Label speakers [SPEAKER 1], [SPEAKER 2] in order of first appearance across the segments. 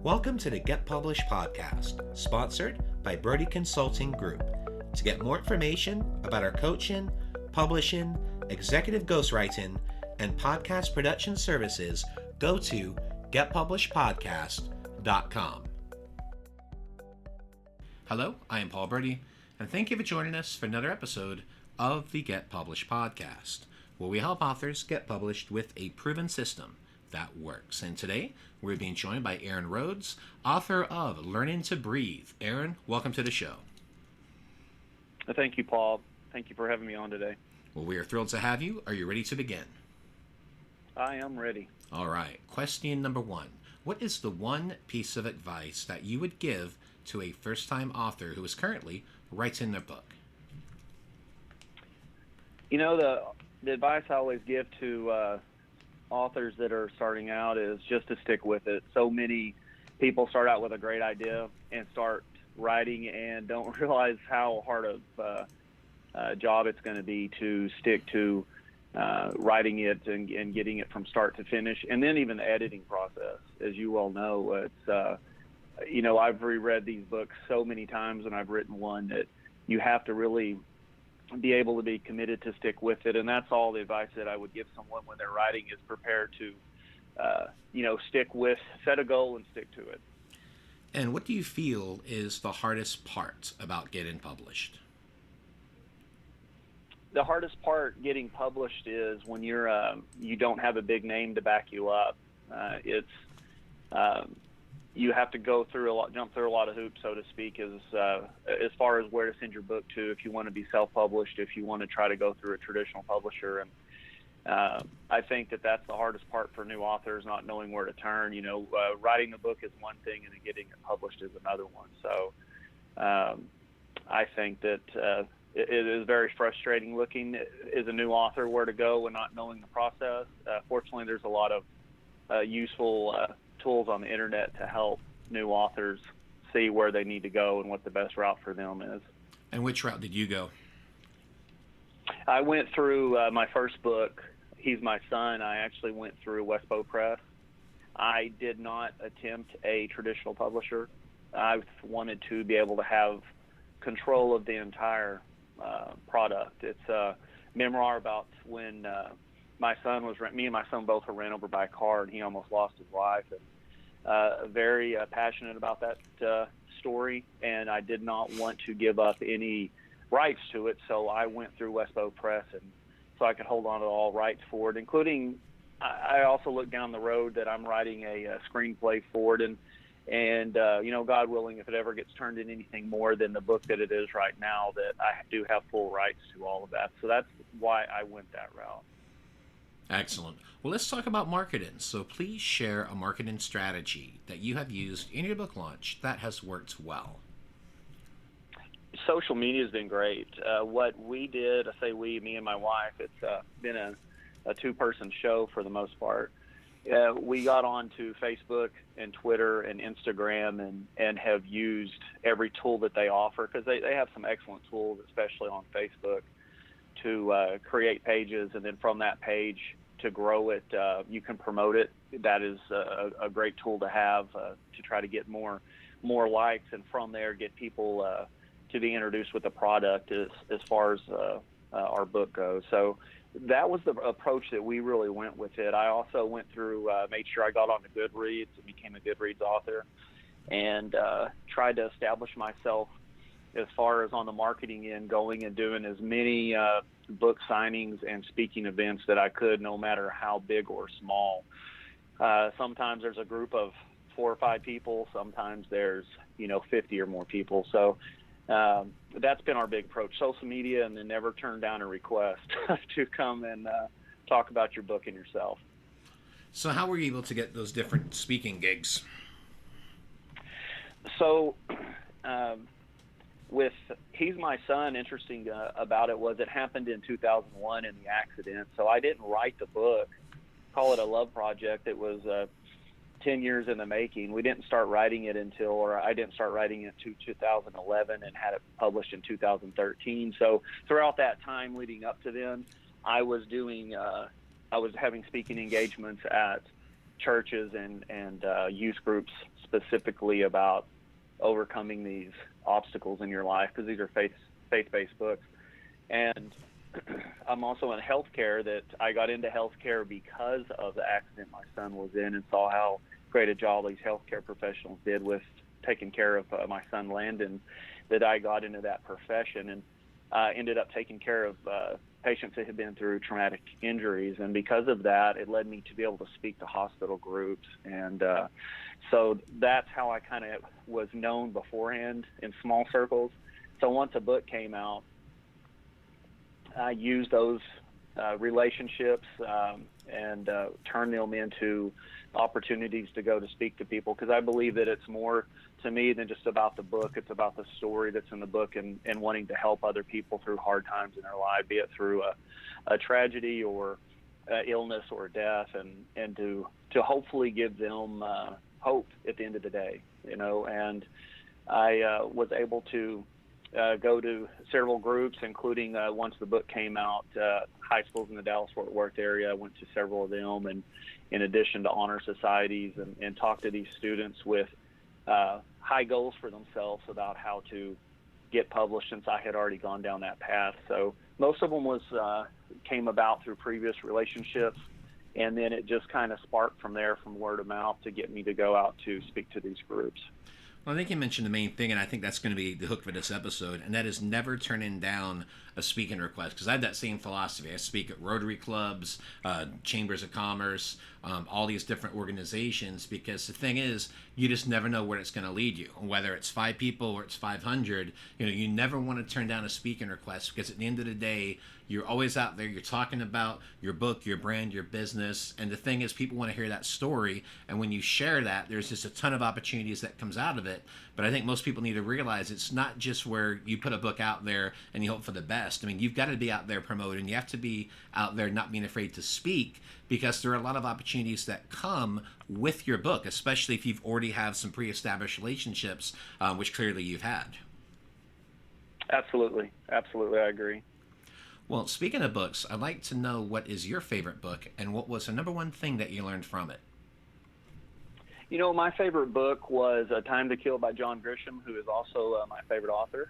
[SPEAKER 1] Welcome to the Get Published podcast, sponsored by Brodie Consulting Group. To get more information about our coaching, publishing, executive ghostwriting, and podcast production services, go to getpublishedpodcast.com. Hello, I am Paul Brodie, and thank you for joining us for another episode of the Get Published podcast, where we help authors get published with a proven system that works. And today, we're being joined by Aaron Rhodes, author of Learning to Breathe. Aaron, welcome to the show.
[SPEAKER 2] Thank you, Paul. Thank you for having me on today.
[SPEAKER 1] Well, we are thrilled to have you. Are you ready to begin?
[SPEAKER 2] I am ready.
[SPEAKER 1] All right. Question number one. What is the one piece of advice that you would give to a first-time author who is currently writing their book?
[SPEAKER 2] You know, the advice I always give to authors that are starting out is just to stick with it. So many people start out with a great idea and start writing and don't realize how hard of a job it's going to be to stick to writing it and getting it from start to finish, and then even the editing process. As you well know, it's I've reread these books so many times, and I've written one that you have to really be able to be committed to stick with it. And that's all the advice that I would give someone when they're writing, is prepare to set a goal and stick to it.
[SPEAKER 1] And what do you feel is the hardest part about getting published?
[SPEAKER 2] The hardest part getting published is when you don't have a big name to back you up. You have to jump through a lot of hoops, so to speak, as far as where to send your book to, if you want to be self-published, if you want to try to go through a traditional publisher. And I think that's the hardest part for new authors, not knowing where to turn. Writing a book is one thing, and then getting it published is another one. So I think that it is very frustrating looking as a new author where to go and not knowing the process. Fortunately, there's a lot of useful tools on the internet to help new authors see where they need to go and what the best route for them is.
[SPEAKER 1] And which route did you go?
[SPEAKER 2] I went through my first book, He's My Son. I actually went through Westbow Press. I did not attempt a traditional publisher. I wanted to be able to have control of the entire product. It's a memoir about when me and my son both were ran over by a car, and he almost lost his life. And very passionate about that story, and I did not want to give up any rights to it, so I went through Westbow Press, and so I could hold on to all rights for it, including I also looked down the road that I'm writing a screenplay for it, and God willing, if it ever gets turned into anything more than the book that it is right now, that I do have full rights to all of that. So that's why I went that route.
[SPEAKER 1] Excellent. Well, let's talk about marketing. So please share a marketing strategy that you have used in your book launch that has worked well.
[SPEAKER 2] Social media has been great. What we did, I say we, me and my wife, it's been a two-person show for the most part. We got onto Facebook and Twitter and Instagram and have used every tool that they offer, because they have some excellent tools, especially on Facebook, to create pages, and then from that page to grow it, you can promote it. That is a great tool to have to try to get more likes, and from there get people to be introduced with the product as far as our book goes. So that was the approach that we really went with it. I also went through, made sure I got onto Goodreads and became a Goodreads author, and tried to establish myself as far as on the marketing end, going and doing as many book signings and speaking events that I could, no matter how big or small. Sometimes there's a group of 4 or 5 people. Sometimes there's 50 or more people. So that's been our big approach: social media, and then never turn down a request to come and talk about your book and yourself.
[SPEAKER 1] So how were you able to get those different speaking gigs?
[SPEAKER 2] So with He's My Son, interesting about it was it happened in 2001 in the accident. So I didn't write the book, call it a love project. It was 10 years in the making. We didn't start writing it I didn't start writing it until 2011 and had it published in 2013. So throughout that time leading up to then, I was having speaking engagements at churches and youth groups specifically about overcoming these obstacles in your life, because these are faith-based books. And I'm also in healthcare. That I got into healthcare because of the accident my son was in, and saw how great a job these healthcare professionals did with taking care of my son Landon, that I got into that profession and ended up taking care of patients that had been through traumatic injuries. And because of that, it led me to be able to speak to hospital groups. And so that's how I kind of was known beforehand in small circles. So once a book came out, I used those relationships and turned them into opportunities to go to speak to people, because I believe that it's more to me than just about the book. It's about the story that's in the book, and wanting to help other people through hard times in their life, be it through a tragedy or illness or death, and to hopefully give them hope at the end of the day, And I was able to go to several groups, including once the book came out, high schools in the Dallas-Fort Worth area. I went to several of them, and in addition to honor societies, and talked to these students with high goals for themselves about how to get published, since I had already gone down that path. So most of them came about through previous relationships, and then it just kind of sparked from there, from word of mouth, to get me to go out to speak to these groups.
[SPEAKER 1] Well, I think you mentioned the main thing, and I think that's going to be the hook for this episode, and that is never turning down a speaking request, because I have that same philosophy. I speak at Rotary clubs, chambers of commerce, all these different organizations, because the thing is, you just never know where it's going to lead you. Whether it's 5 people or it's 500, you never want to turn down a speaking request, because at the end of the day, you're always out there, you're talking about your book, your brand, your business, and the thing is, people want to hear that story, and when you share that, there's just a ton of opportunities that comes out of it. But I think most people need to realize it's not just where you put a book out there and you hope for the best. I mean, you've got to be out there promoting. You have to be out there not being afraid to speak, because there are a lot of opportunities that come with your book, especially if you've already have some pre-established relationships, which clearly you've had.
[SPEAKER 2] Absolutely. Absolutely. I agree.
[SPEAKER 1] Well, speaking of books, I'd like to know, what is your favorite book, and what was the number one thing that you learned from it?
[SPEAKER 2] My favorite book was A Time to Kill by John Grisham, who is also my favorite author.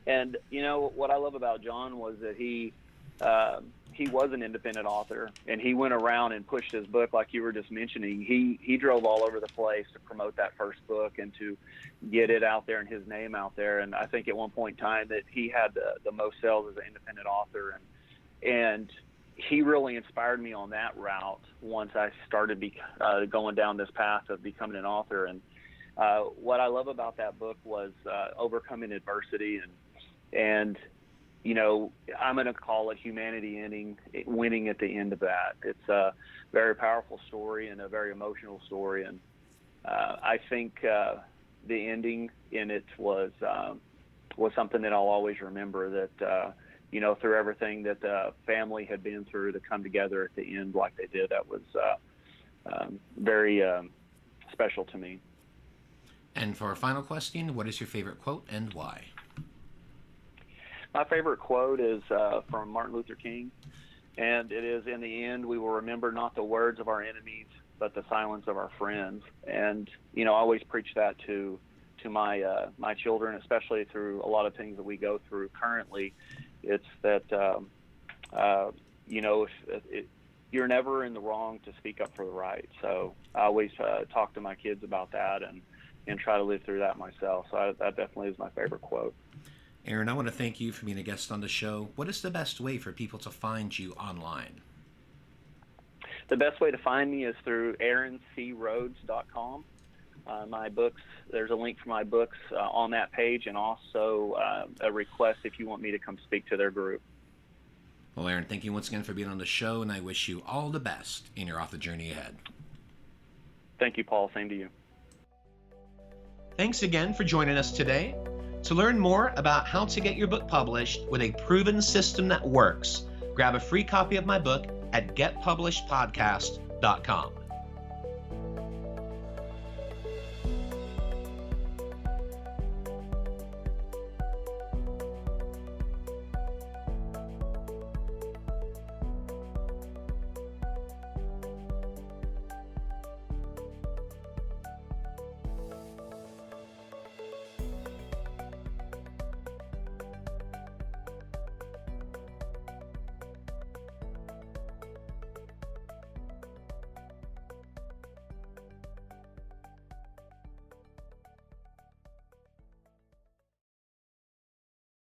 [SPEAKER 2] And, what I love about John was that he was an independent author, and he went around and pushed his book, like you were just mentioning. He drove all over the place to promote that first book and to get it out there and his name out there. And I think at one point in time that he had the most sales as an independent author, and he really inspired me on that route once I started going down this path of becoming an author. And what I love about that book was overcoming adversity, and I'm going to call it humanity winning at the end of that. It's a very powerful story and a very emotional story, and I think the ending in it was something that I'll always remember, that through everything that the family had been through, to come together at the end like they did, that was very special to me.
[SPEAKER 1] And for our final question, what is your favorite quote and why?
[SPEAKER 2] My favorite quote is from Martin Luther King, and it is, "In the end, we will remember not the words of our enemies, but the silence of our friends." And I always preach that to my children, especially through a lot of things that we go through currently. It's that you're never in the wrong to speak up for the right. So I always talk to my kids about that and try to live through that myself. So that definitely is my favorite quote.
[SPEAKER 1] Aaron, I want to thank you for being a guest on the show. What is the best way for people to find you online?
[SPEAKER 2] The best way to find me is through aaroncrhodes.com. My books, there's a link for my books on that page, and also a request if you want me to come speak to their group.
[SPEAKER 1] Well, Aaron, thank you once again for being on the show, and I wish you all the best in your author journey ahead.
[SPEAKER 2] Thank you, Paul. Same to you.
[SPEAKER 1] Thanks again for joining us today. To learn more about how to get your book published with a proven system that works, grab a free copy of my book at getpublishedpodcast.com.